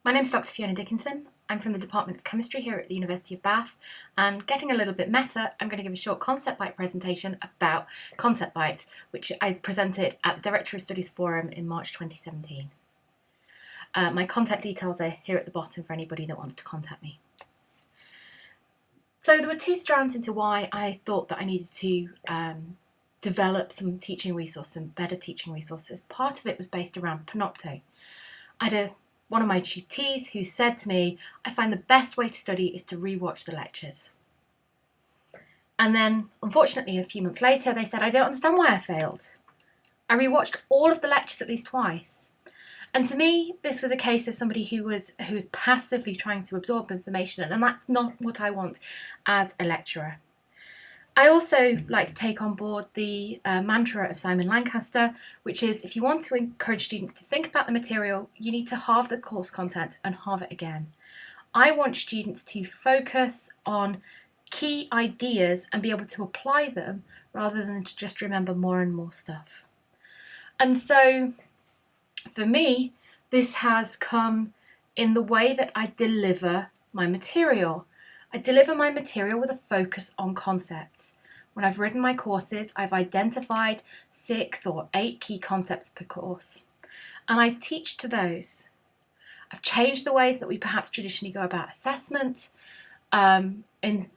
My name's Dr. Fiona Dickinson. I'm from the Department of Chemistry here at the University of Bath, and getting a little bit meta, I'm going to give a short concept bite presentation about concept bites, which I presented at the Director of Studies Forum in March 2017. My contact details are here at the bottom for anybody that wants to contact me. So there were two strands into why I thought that I needed to develop some teaching resources, some better teaching resources. Part of it was based around Panopto. I had one of my tutees who said to me, I find the best way to study is to rewatch the lectures. And then, unfortunately, a few months later, they said, I don't understand why I failed. I rewatched all of the lectures at least twice. And to me, this was a case of somebody who was passively trying to absorb information, and that's not what I want as a lecturer. I also like to take on board the mantra of Simon Lancaster, which is if you want to encourage students to think about the material, you need to halve the course content and halve it again. I want students to focus on key ideas and be able to apply them rather than to just remember more and more stuff. And so for me, this has come in the way that I deliver my material. I deliver my material with a focus on concepts. When I've written my courses, I've identified 6 or 8 key concepts per course, and I teach to those. I've changed the ways that we perhaps traditionally go about assessment, in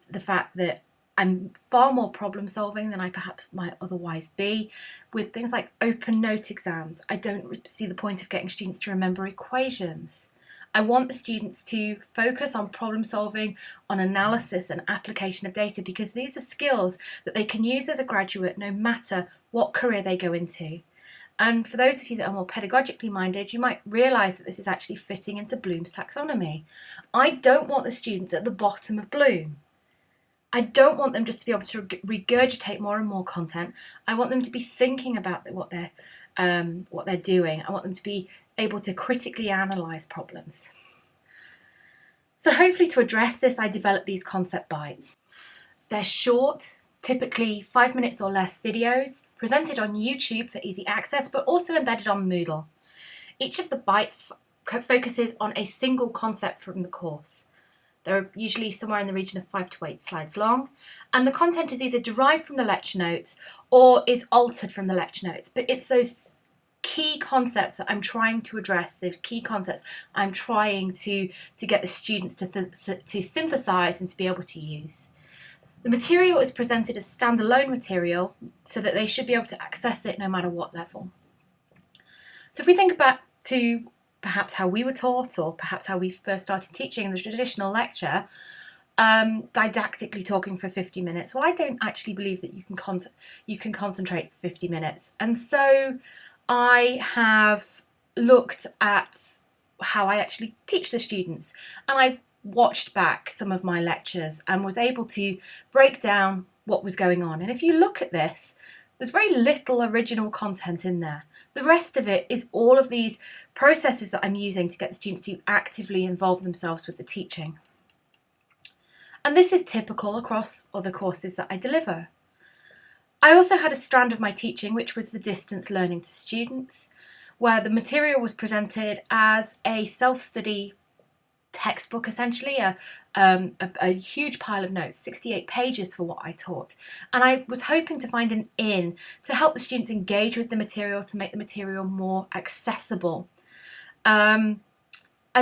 the fact that I'm far more problem solving than I perhaps might otherwise be with things like open note exams. I don't see the point of getting students to remember equations. I want the students to focus on problem solving, on analysis and application of data, because these are skills that they can use as a graduate no matter what career they go into. And for those of you that are more pedagogically minded, you might realise that this is actually fitting into Bloom's taxonomy. I don't want the students at the bottom of Bloom. I don't want them just to be able to regurgitate more and more content. I want them to be thinking about what they're doing. I want them to be able to critically analyse problems. So hopefully to address this, I developed these concept bites. They're short, typically 5 minutes or less videos, presented on YouTube for easy access, but also embedded on Moodle. Each of the bites focuses on a single concept from the course. They're usually somewhere in the region of 5 to 8 slides long, and the content is either derived from the lecture notes or is altered from the lecture notes, but it's those key concepts that I'm trying to address, the key concepts I'm trying to get the students to synthesize and to be able to use. The material is presented as standalone material so that they should be able to access it no matter what level. So if we think back to perhaps how we were taught, or perhaps how we first started teaching in the traditional lecture, didactically talking for 50 minutes. Well, I don't actually believe that you can concentrate for 50 minutes. And so I have looked at how I actually teach the students, and I watched back some of my lectures and was able to break down what was going on. And if you look at this, there's very little original content in there. The rest of it is all of these processes that I'm using to get the students to actively involve themselves with the teaching. And this is typical across other courses that I deliver. I also had a strand of my teaching which was the distance learning to students, where the material was presented as a self-study textbook, essentially, a huge pile of notes, 68 pages for what I taught. And I was hoping to find an in to help the students engage with the material, to make the material more accessible. And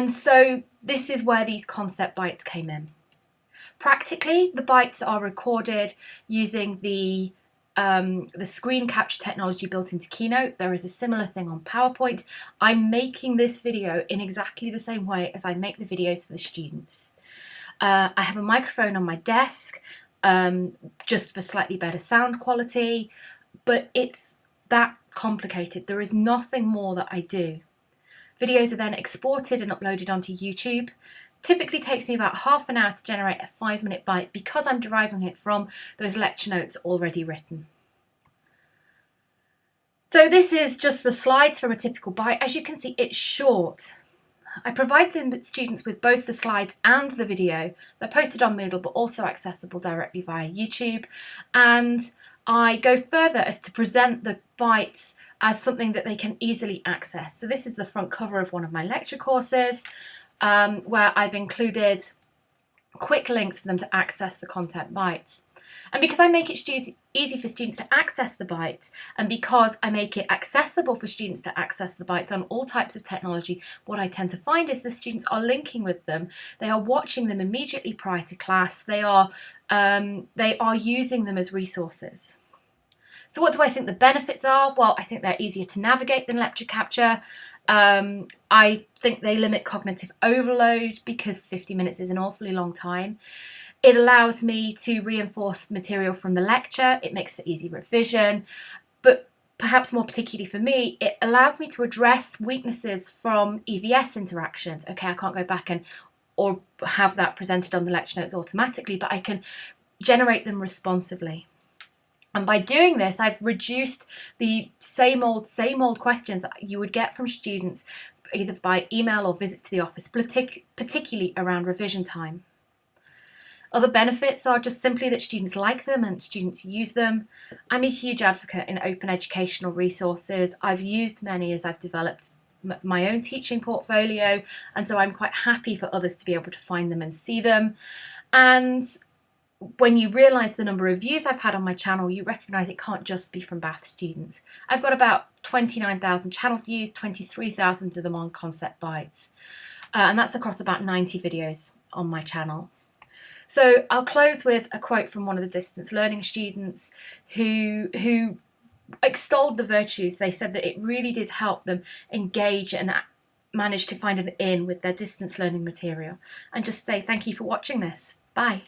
so this is where these concept bites came in. Practically, the bites are recorded using the screen capture technology built into Keynote. There is a similar thing on PowerPoint. I'm making this video in exactly the same way as I make the videos for the students. I have a microphone on my desk, just for slightly better sound quality, but it's that complicated. There is nothing more that I do. Videos are then exported and uploaded onto YouTube. Typically takes me about half an hour to generate a 5-minute bite because I'm deriving it from those lecture notes already written. So this is just the slides from a typical bite. As you can see, it's short. I provide the students with both the slides and the video. They're posted on Moodle, but also accessible directly via YouTube. And I go further as to present the bites as something that they can easily access. So this is the front cover of one of my lecture courses. where I've included quick links for them to access the content bites. And because I make it easy for students to access the bites, and because I make it accessible for students to access the bites on all types of technology, what I tend to find is the students are linking with them. They are watching them immediately prior to class. They are using them as resources. So what do I think the benefits are? Well, I think they're easier to navigate than lecture capture. I think they limit cognitive overload because 50 minutes is an awfully long time. It allows me to reinforce material from the lecture. It makes for easy revision. But perhaps more particularly for me, it allows me to address weaknesses from EVS interactions. Okay, I can't go back or have that presented on the lecture notes automatically, but I can generate them responsively. And by doing this, I've reduced the same old questions that you would get from students either by email or visits to the office, particularly around revision time. Other benefits are just simply that students like them and students use them. I'm a huge advocate in open educational resources. I've used many as I've developed my own teaching portfolio, and so I'm quite happy for others to be able to find them and see them. And when you realise the number of views I've had on my channel, you recognise it can't just be from Bath students. I've got about 29,000 channel views, 23,000 of them on Concept Bites. And that's across about 90 videos on my channel. So I'll close with a quote from one of the distance learning students who extolled the virtues. They said that it really did help them engage and manage to find an in with their distance learning material. And just say thank you for watching this. Bye.